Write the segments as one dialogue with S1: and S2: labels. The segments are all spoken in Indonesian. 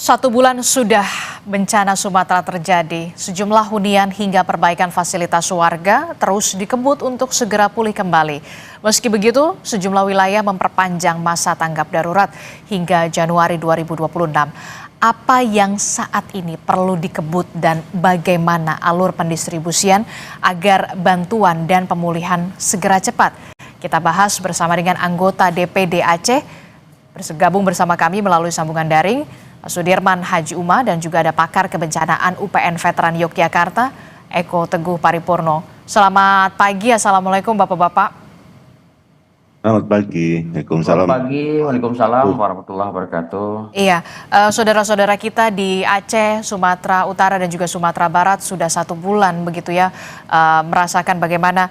S1: Satu bulan sudah bencana Sumatera terjadi, sejumlah hunian hingga perbaikan fasilitas warga terus dikebut untuk segera pulih kembali. Meski begitu, sejumlah wilayah memperpanjang masa tanggap darurat hingga Januari 2026. Apa yang saat ini perlu dikebut dan bagaimana alur pendistribusian agar bantuan dan pemulihan segera cepat? Kita bahas bersama dengan anggota DPD Aceh, bergabung bersama kami melalui sambungan daring, Sudirman Haji Uma, dan juga ada pakar kebencanaan UPN Veteran Yogyakarta, Eko Teguh Paripurno. Selamat pagi, Assalamualaikum Bapak-Bapak.
S2: Selamat pagi,
S3: Selamat
S2: Waalaikumsalam.
S3: pagi, Waalaikumsalam warahmatullahi wabarakatuh.
S1: Iya, saudara-saudara kita di Aceh, Sumatera Utara dan juga Sumatera Barat sudah 1 bulan begitu ya, merasakan bagaimana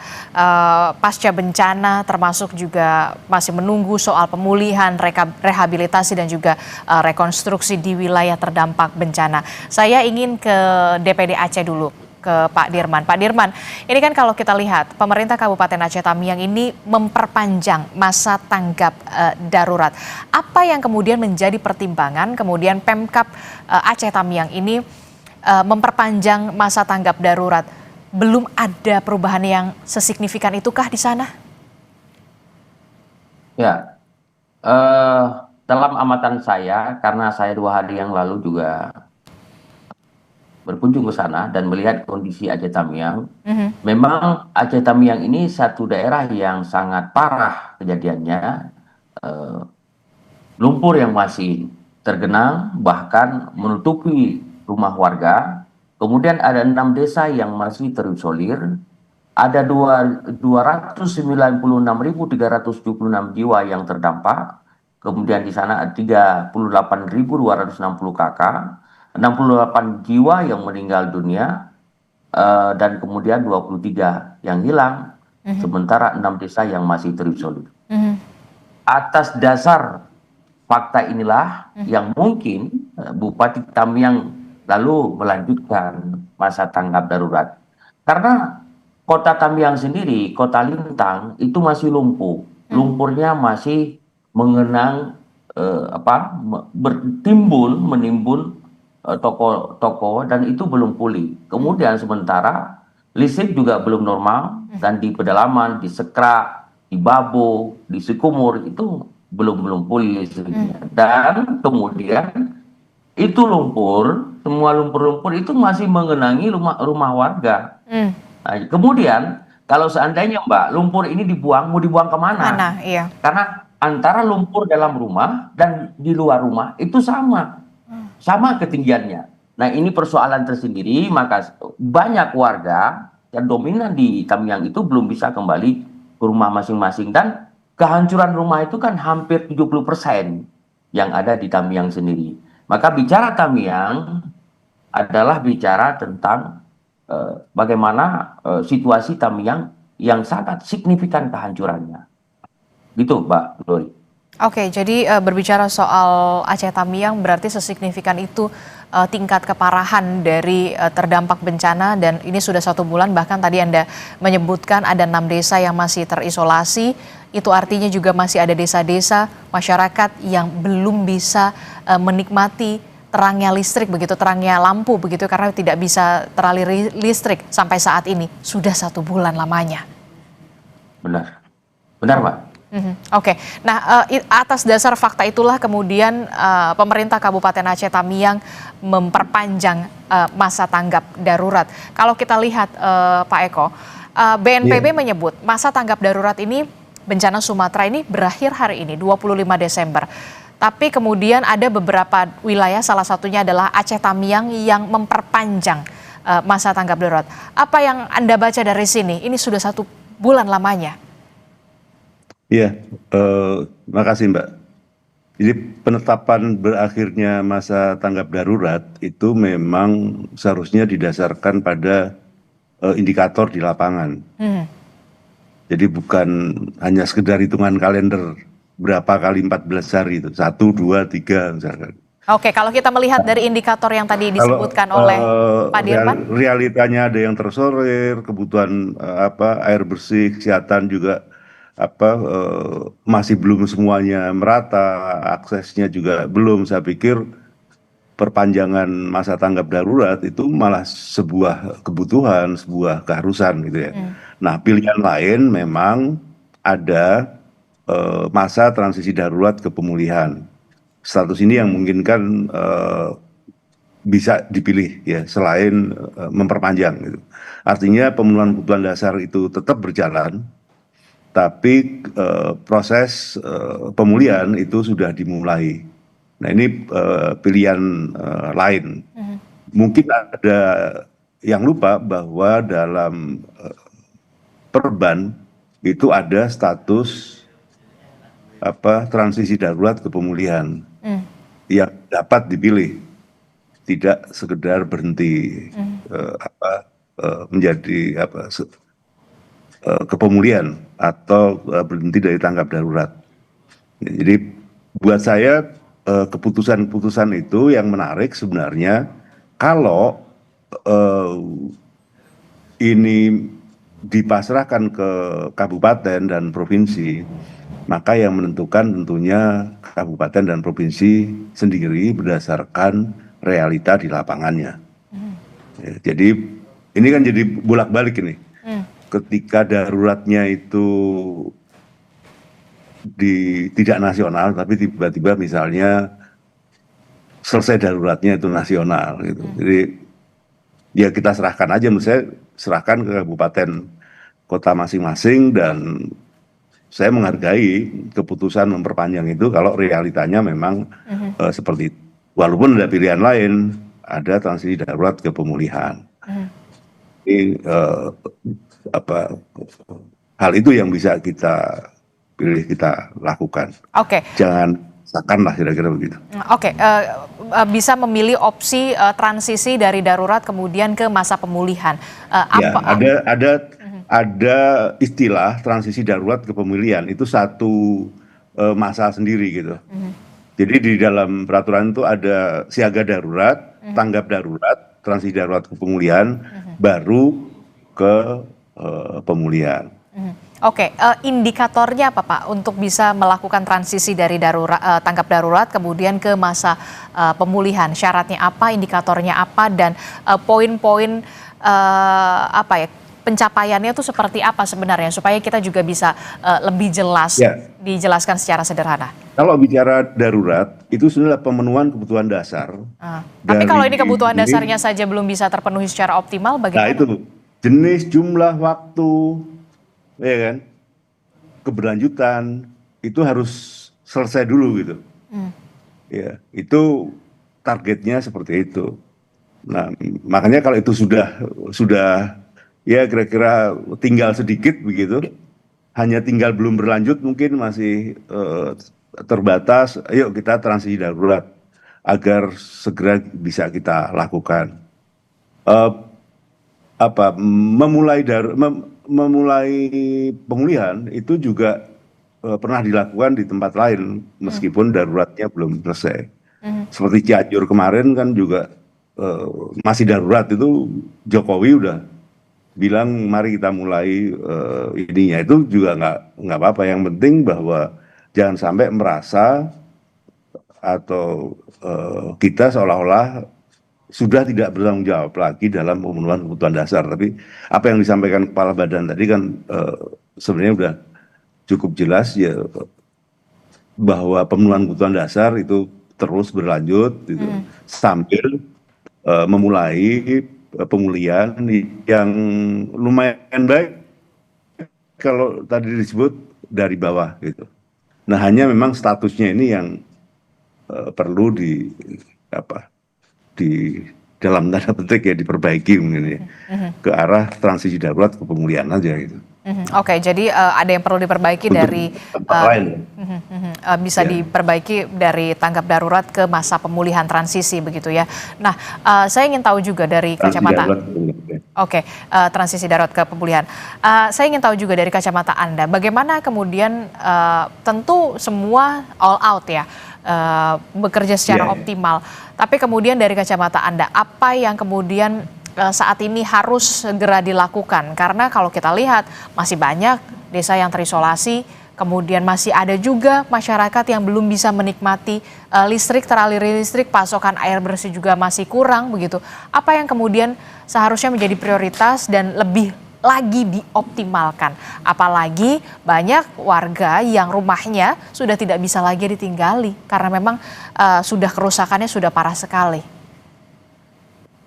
S1: pasca bencana, termasuk juga masih menunggu soal pemulihan, rehabilitasi dan juga rekonstruksi di wilayah terdampak bencana. Saya ingin ke DPD Aceh dulu, ke Pak Dirman. Pak Dirman, ini kan kalau kita lihat pemerintah Kabupaten Aceh Tamiang ini memperpanjang masa tanggap darurat. Apa yang kemudian menjadi pertimbangan kemudian Pemkab Aceh Tamiang ini memperpanjang masa tanggap darurat? Belum ada perubahan yang sesignifikan itukah di sana?
S3: Ya, dalam amatan saya, karena saya 2 hari yang lalu juga berkunjung ke sana dan melihat kondisi Aceh Tamiang, memang Aceh Tamiang ini satu daerah yang sangat parah kejadiannya, lumpur yang masih tergenang bahkan menutupi rumah warga. Kemudian ada 6 desa yang masih terisolir. Ada 296.376 jiwa yang terdampak. Kemudian di sana ada 38.260 kakak, 68 jiwa yang meninggal dunia, dan kemudian 23 yang hilang, sementara 6 desa yang masih terisolir. Atas dasar fakta inilah yang mungkin Bupati Tamiang lalu melanjutkan masa tanggap darurat. Karena Kota Tamiang sendiri, Kota Lintang itu masih lumpuh. Lumpurnya masih mengenang menimbun toko-toko dan itu belum pulih. Kemudian sementara listrik juga belum normal dan di pedalaman, di Sekrak, di Babo, di Sikumur itu belum pulih listriknya. Dan kemudian itu semua lumpur-lumpur itu masih mengenangi rumah warga. Nah, kemudian kalau seandainya Mbak, lumpur ini mau dibuang kemana?
S1: Mana? Iya.
S3: Karena antara lumpur dalam rumah dan di luar rumah itu sama ketinggiannya. Nah, ini persoalan tersendiri, maka banyak warga yang dominan di Tamiang itu belum bisa kembali ke rumah masing-masing. Dan kehancuran rumah itu kan hampir 70% yang ada di Tamiang sendiri. Maka bicara Tamiang adalah bicara tentang bagaimana situasi Tamiang yang sangat signifikan kehancurannya. Gitu, Mbak Lori.
S1: Oke, jadi berbicara soal Aceh Tamiang berarti sesignifikan itu tingkat keparahan dari terdampak bencana, dan ini sudah 1 bulan, bahkan tadi Anda menyebutkan ada 6 desa yang masih terisolasi. Itu artinya juga masih ada desa-desa masyarakat yang belum bisa menikmati terangnya listrik, begitu terangnya lampu begitu, karena tidak bisa teraliri listrik sampai saat ini sudah 1 bulan lamanya.
S3: Benar, Pak.
S1: Oke, nah atas dasar fakta itulah kemudian pemerintah Kabupaten Aceh Tamiang memperpanjang masa tanggap darurat. Kalau kita lihat Pak Eko, BNPB menyebut masa tanggap darurat ini bencana Sumatera ini berakhir hari ini 25 Desember. Tapi kemudian ada beberapa wilayah, salah satunya adalah Aceh Tamiang yang memperpanjang masa tanggap darurat. Apa yang Anda baca dari sini? Ini sudah 1 bulan lamanya.
S2: Iya, makasih Mbak. Jadi penetapan berakhirnya masa tanggap darurat itu memang seharusnya didasarkan pada indikator di lapangan. Jadi bukan hanya sekedar hitungan kalender berapa kali 14 hari itu, 1, 2, 3 misalkan.
S1: Oke, kalau kita melihat dari indikator yang tadi disebutkan oleh Pak Dirman,
S2: realitanya ada yang tersorir, kebutuhan air bersih, kesehatan juga masih belum semuanya merata, aksesnya juga belum. Saya pikir perpanjangan masa tanggap darurat itu malah sebuah kebutuhan, sebuah keharusan gitu ya. Nah, pilihan lain memang ada masa transisi darurat ke pemulihan. Status ini yang memungkinkan bisa dipilih ya selain memperpanjang gitu. Artinya pemenuhan kebutuhan dasar itu tetap berjalan, tapi proses pemulihan itu sudah dimulai. Nah ini pilihan lain. Mungkin ada yang lupa bahwa dalam Perban itu ada status transisi darurat ke pemulihan yang dapat dipilih, tidak sekedar berhenti menjadi kepemulihan atau berhenti dari tanggap darurat. Jadi buat saya keputusan-keputusan itu yang menarik sebenarnya kalau ini dipasrahkan ke kabupaten dan provinsi, maka yang menentukan tentunya kabupaten dan provinsi sendiri berdasarkan realita di lapangannya. Ya, jadi ini kan jadi bolak-balik ini. Ketika daruratnya itu tidak nasional, tapi tiba-tiba misalnya selesai daruratnya itu nasional gitu. Jadi ya kita serahkan aja, menurut saya serahkan ke kabupaten kota masing-masing, dan saya menghargai keputusan memperpanjang itu kalau realitanya memang seperti itu. Walaupun ada pilihan lain, ada transisi darurat ke pemulihan. Ini hal itu yang bisa kita pilih, kita lakukan.
S1: Oke.
S2: Jangan seakan lah kira-kira begitu.
S1: Oke, bisa memilih opsi transisi dari darurat kemudian ke masa pemulihan.
S2: Ya, ada istilah transisi darurat ke pemulihan, itu satu masa sendiri gitu. Jadi di dalam peraturan itu ada siaga darurat, tanggap darurat, transisi darurat ke pemulihan, baru ke pemulihan.
S1: Oke, indikatornya apa Pak untuk bisa melakukan transisi dari darurat, tanggap darurat kemudian ke masa pemulihan? Syaratnya apa, indikatornya apa, dan poin-poin pencapaiannya itu seperti apa sebenarnya supaya kita juga bisa lebih jelas dijelaskan secara sederhana.
S2: Kalau bicara darurat itu sebenarnya pemenuhan kebutuhan dasar.
S1: Tapi kalau ini kebutuhan dasarnya saja belum bisa terpenuhi secara optimal, bagaimana?
S2: Nah itu jenis, jumlah, waktu, ya kan, keberlanjutan itu harus selesai dulu gitu. Ya, itu targetnya seperti itu. Nah, makanya kalau itu sudah ya kira-kira tinggal sedikit begitu, hanya tinggal belum berlanjut, mungkin masih terbatas, ayo kita transisi darurat agar segera bisa kita lakukan. Memulai pemulihan itu juga pernah dilakukan di tempat lain meskipun daruratnya belum selesai. Seperti Cianjur kemarin kan juga masih darurat, itu Jokowi udah bilang mari kita mulai ininya, itu juga nggak apa-apa. Yang penting bahwa jangan sampai merasa atau kita seolah-olah sudah tidak bertanggung jawab lagi dalam pemenuhan kebutuhan dasar. Tapi apa yang disampaikan Kepala Badan tadi kan sebenarnya udah cukup jelas ya, bahwa pemenuhan kebutuhan dasar itu terus berlanjut gitu, sambil memulai pemulihan yang lumayan baik kalau tadi disebut dari bawah gitu. Nah, hanya memang statusnya ini yang perlu di dalam tanda petik ya diperbaiki mungkin ya, ke arah transisi darurat ke pemulihan aja gitu.
S1: Oke, jadi ada yang perlu diperbaiki dari bisa diperbaiki dari tanggap darurat ke masa pemulihan transisi begitu ya. Nah, saya ingin tahu juga dari kacamata transisi darurat ke pemulihan. Saya ingin tahu juga dari kacamata Anda, bagaimana kemudian tentu semua all out ya, bekerja secara optimal. Tapi kemudian dari kacamata Anda, apa yang kemudian saat ini harus segera dilakukan? Karena kalau kita lihat masih banyak desa yang terisolasi, kemudian masih ada juga masyarakat yang belum bisa menikmati listrik, teraliri listrik, pasokan air bersih juga masih kurang begitu. Apa yang kemudian seharusnya menjadi prioritas dan lebih lagi dioptimalkan? Apalagi banyak warga yang rumahnya sudah tidak bisa lagi ditinggali karena memang sudah kerusakannya sudah parah sekali.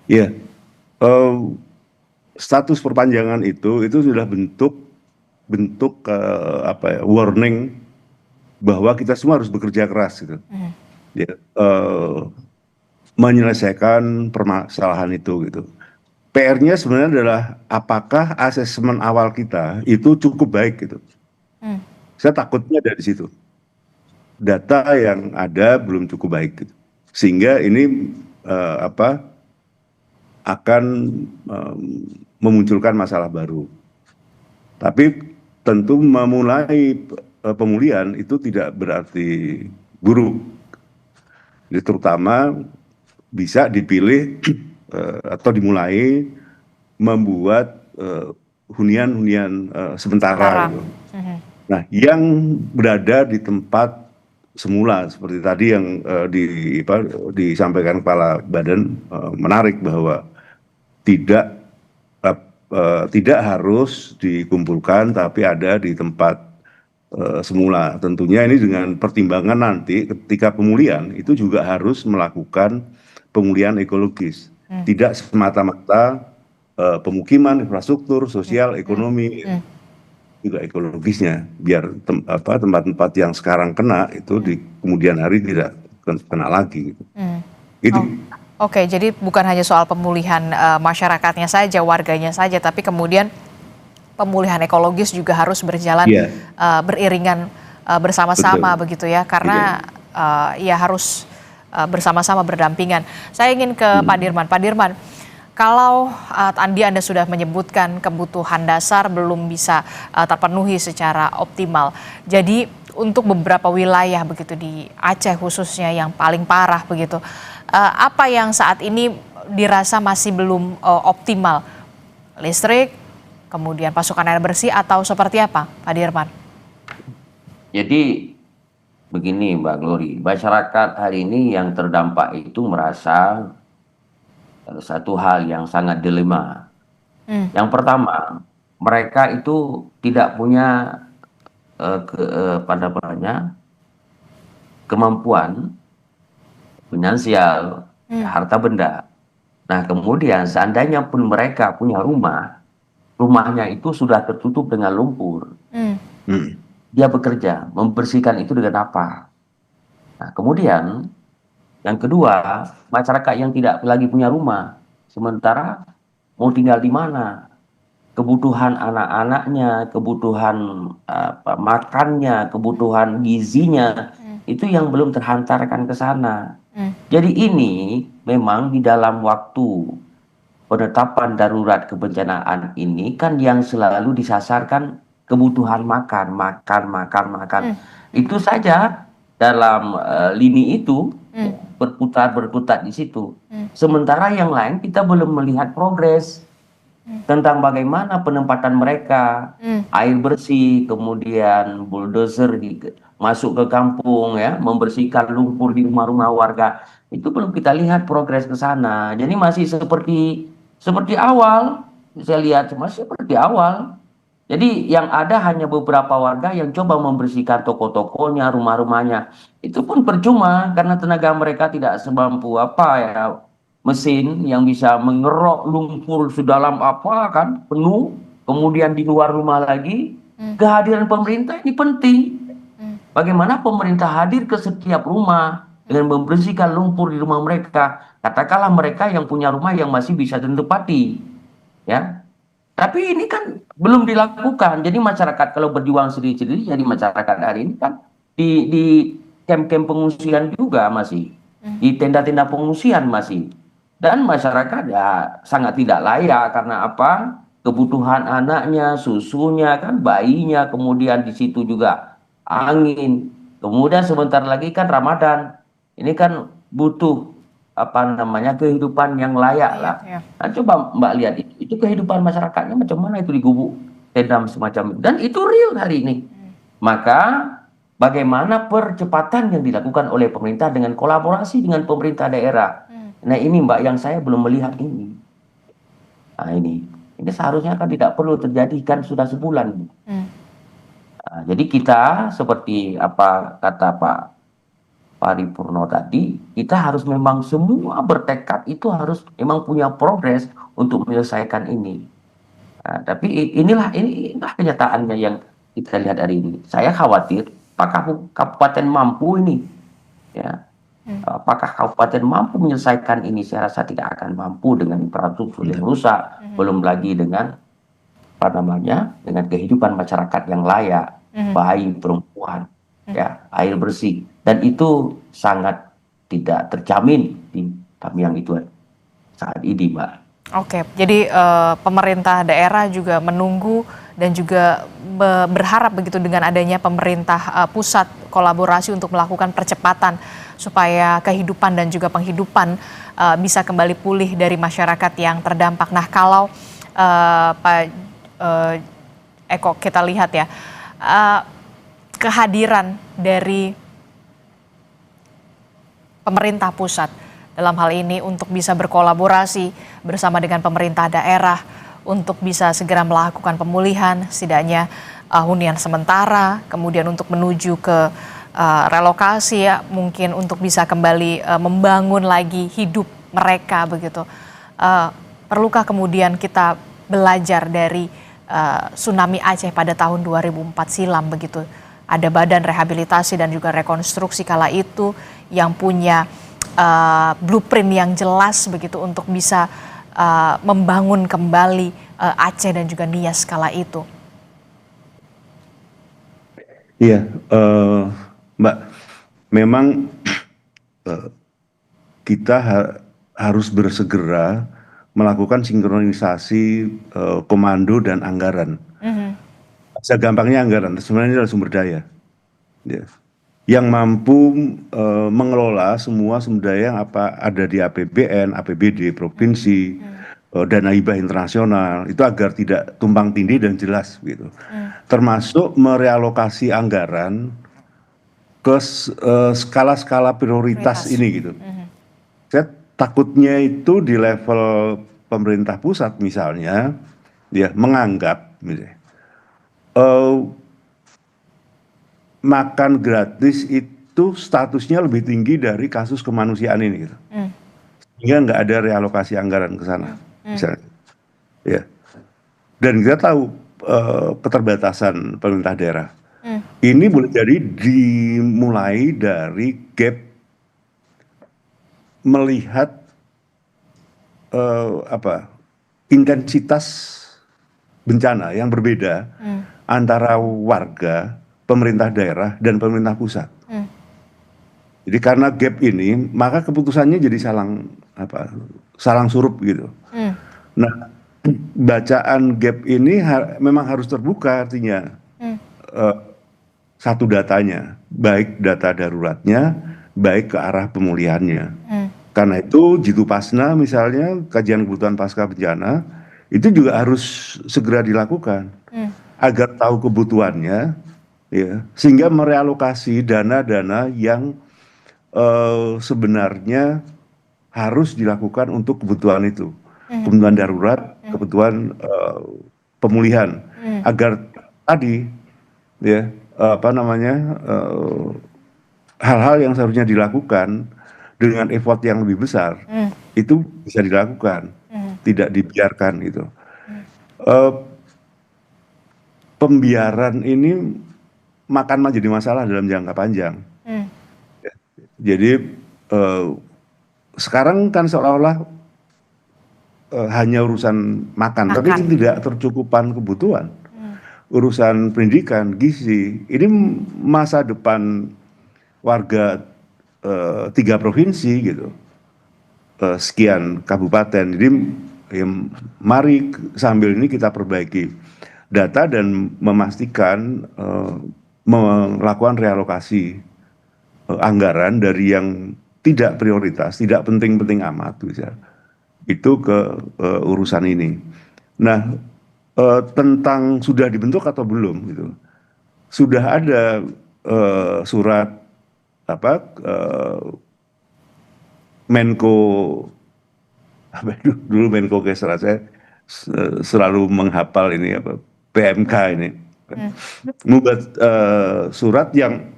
S2: Iya, eh, status perpanjangan itu sudah bentuk warning bahwa kita semua harus bekerja keras gitu. Ya, menyelesaikan permasalahan itu gitu. PR-nya sebenarnya adalah apakah asesmen awal kita itu cukup baik gitu. Saya takutnya dari situ. Data yang ada belum cukup baik gitu. Sehingga ini akan memunculkan masalah baru. Tapi tentu memulai pemulihan itu tidak berarti buruk. Jadi terutama bisa dipilih atau dimulai membuat hunian-hunian sementara. Gitu. Nah, yang berada di tempat semula seperti tadi yang disampaikan Kepala Badan, menarik bahwa tidak harus dikumpulkan tapi ada di tempat semula. Tentunya ini dengan pertimbangan nanti ketika pemulihan itu juga harus melakukan pemulihan ekologis. Tidak semata-mata pemukiman, infrastruktur, sosial, ekonomi, juga ekologisnya. Biar tempat-tempat yang sekarang kena itu di kemudian hari tidak kena lagi. Gitu. Itu.
S1: Oke, jadi bukan hanya soal pemulihan masyarakatnya saja, warganya saja, tapi kemudian pemulihan ekologis juga harus berjalan beriringan bersama-sama begitu ya, karena ya harus bersama-sama berdampingan. Saya ingin ke Pak Dirman. Pak Dirman, kalau Anda sudah menyebutkan kebutuhan dasar belum bisa terpenuhi secara optimal. Jadi untuk beberapa wilayah begitu di Aceh khususnya yang paling parah begitu, apa yang saat ini dirasa masih belum optimal? Listrik, kemudian pasokan air bersih atau seperti apa, Pak Dirman?
S3: Jadi begini Mbak Glory, masyarakat hari ini yang terdampak itu merasa satu hal yang sangat dilema. Yang pertama, mereka itu tidak punya kemampuan finansial, harta benda. Nah, kemudian seandainya pun mereka punya rumahnya itu sudah tertutup dengan lumpur. Dia bekerja, membersihkan itu dengan apa? Nah, kemudian yang kedua, masyarakat yang tidak lagi punya rumah, sementara mau tinggal di mana? Kebutuhan anak-anaknya, kebutuhan makannya, kebutuhan gizinya, itu yang belum terhantarkan ke sana. Jadi ini memang di dalam waktu penetapan darurat kebencanaan ini kan yang selalu disasarkan kebutuhan makan. Itu saja dalam lini itu berputar di situ. Sementara yang lain kita belum melihat progres tentang bagaimana penempatan mereka, air bersih, kemudian bulldozer masuk ke kampung ya, membersihkan lumpur di rumah-rumah warga. Itu belum kita lihat progres ke sana. Jadi masih seperti awal. Saya lihat masih seperti awal. Jadi yang ada hanya beberapa warga yang coba membersihkan toko-tokonya, rumah-rumahnya. Itu pun percuma karena tenaga mereka tidak semampu mesin yang bisa mengerok lumpur sedalam kan penuh, kemudian di luar rumah lagi. Kehadiran pemerintah ini penting. Bagaimana pemerintah hadir ke setiap rumah dengan membersihkan lumpur di rumah mereka. Katakanlah mereka yang punya rumah yang masih bisa ditempati, ya. Tapi ini kan belum dilakukan. Jadi masyarakat kalau berjuang sendiri-sendiri, jadi masyarakat hari ini kan di kamp-kamp pengungsian juga masih, di tenda-tenda pengungsian masih. Dan masyarakat ya sangat tidak layak karena apa? Kebutuhan anaknya, susunya, kan bayinya, kemudian di situ juga angin. Kemudian sebentar lagi kan Ramadan. Ini kan butuh kehidupan yang layak lah. Nah, coba Mbak lihat itu kehidupan masyarakatnya macam mana itu di gubuk tenda semacam itu. Dan itu real hari ini. Maka bagaimana percepatan yang dilakukan oleh pemerintah dengan kolaborasi dengan pemerintah daerah. Nah ini Mbak yang saya belum melihat ini. Nah ini seharusnya kan tidak perlu terjadi kan sudah sebulan. Nah, jadi kita seperti apa kata Pak Paripurno tadi, kita harus memang semua bertekad itu harus memang punya progres untuk menyelesaikan ini. Nah, tapi inilah kenyataannya yang kita lihat hari ini. Saya khawatir apakah kabupaten mampu ini, ya, apakah kabupaten mampu menyelesaikan ini? Saya rasa tidak akan mampu dengan infrastruktur yang rusak, belum lagi dengan apa namanya, dengan kehidupan masyarakat yang layak, baik perempuan, ya, air bersih, dan itu sangat tidak terjamin di kami yang itu saat ini, Mbak.
S1: Oke, jadi pemerintah daerah juga menunggu dan juga berharap begitu dengan adanya pemerintah pusat kolaborasi untuk melakukan percepatan supaya kehidupan dan juga penghidupan bisa kembali pulih dari masyarakat yang terdampak. Nah, kalau Pak Eko kita lihat ya, kehadiran dari pemerintah pusat dalam hal ini untuk bisa berkolaborasi bersama dengan pemerintah daerah untuk bisa segera melakukan pemulihan, setidaknya hunian sementara, kemudian untuk menuju ke relokasi ya, mungkin untuk bisa kembali membangun lagi hidup mereka begitu. Perlukah kemudian kita belajar dari tsunami Aceh pada tahun 2004 silam begitu? Ada badan rehabilitasi dan juga rekonstruksi kala itu yang punya blueprint yang jelas begitu untuk bisa membangun kembali Aceh dan juga Nias kala itu.
S2: Iya, Mbak, memang kita harus bersegera melakukan sinkronisasi komando dan anggaran. Segampangnya anggaran, sebenarnya adalah sumber daya. Ya. Yang mampu mengelola semua sumber daya yang ada di APBN, APBD, provinsi, dana hibah internasional, itu agar tidak tumpang tindih dan jelas gitu. Termasuk merealokasi anggaran ke skala-skala prioritas ini gitu. Saya takutnya itu di level pemerintah pusat misalnya, ya menganggap misalnya, makan gratis itu statusnya lebih tinggi dari kasus kemanusiaan ini gitu. Sehingga nggak ada realokasi anggaran ke sana misalnya. Ya. Dan kita tahu keterbatasan pemerintah daerah. Ini boleh jadi dimulai dari gap melihat intensitas bencana yang berbeda antara warga, pemerintah daerah, dan pemerintah pusat. Jadi karena gap ini, maka keputusannya jadi salang surup gitu. Nah, bacaan gap ini memang harus terbuka, artinya satu datanya, baik data daruratnya, baik ke arah pemulihannya. Karena itu Jitupasna misalnya, kajian kebutuhan pasca bencana, itu juga harus segera dilakukan agar tahu kebutuhannya, ya, sehingga merealokasi dana-dana yang sebenarnya harus dilakukan untuk kebutuhan itu, kebutuhan darurat, kebutuhan pemulihan, agar tadi, ya, hal-hal yang seharusnya dilakukan dengan effort yang lebih besar itu bisa dilakukan, tidak dibiarkan gitu. Pembiaran ini jadi masalah dalam jangka panjang. Jadi sekarang kan seolah-olah hanya urusan makan, tapi tidak tercukupan kebutuhan. Urusan pendidikan, gizi, ini masa depan warga 3 provinsi gitu, sekian kabupaten. Jadi ya, mari sambil ini kita perbaiki data dan memastikan melakukan realokasi anggaran dari yang tidak prioritas, tidak penting-penting amat, itu ke urusan ini. Nah, tentang sudah dibentuk atau belum gitu, sudah ada surat apa Menko apa dulu Menko Kesra, saya selalu menghafal ini apa PMK ini membuat surat yang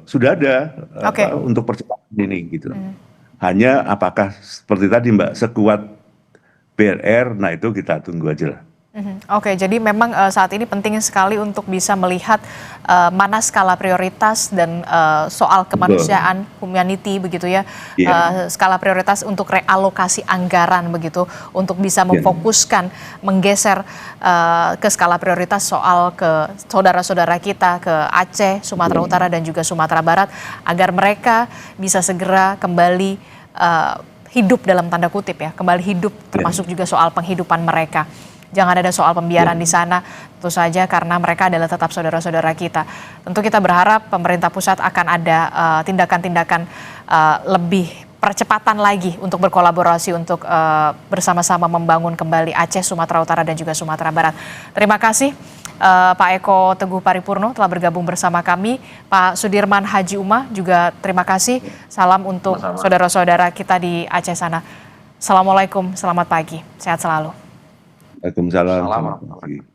S2: sudah ada
S1: Oke.
S2: untuk percepatan ini gitu. Hanya apakah seperti tadi Mbak sekuat BRR, nah itu kita tunggu aja lah.
S1: Oke, jadi memang saat ini penting sekali untuk bisa melihat mana skala prioritas dan soal kemanusiaan, humanity begitu ya,
S2: Iya.
S1: skala prioritas untuk realokasi anggaran begitu, untuk bisa memfokuskan, menggeser ke skala prioritas soal ke saudara-saudara kita ke Aceh, Sumatera Utara dan juga Sumatera Barat, agar mereka bisa segera kembali hidup dalam tanda kutip ya, kembali hidup termasuk juga soal penghidupan mereka. Jangan ada soal pembiaran di sana, tentu saja karena mereka adalah tetap saudara-saudara kita. Tentu kita berharap pemerintah pusat akan ada tindakan-tindakan lebih percepatan lagi untuk berkolaborasi untuk bersama-sama membangun kembali Aceh, Sumatera Utara dan juga Sumatera Barat. Terima kasih Pak Eko Teguh Paripurno telah bergabung bersama kami. Pak Sudirman Haji Umah juga terima kasih. Salam untuk saudara-saudara kita di Aceh sana. Assalamualaikum, selamat pagi, sehat selalu.
S2: Waalaikumsalam.
S3: Salam.
S2: Selamat pagi.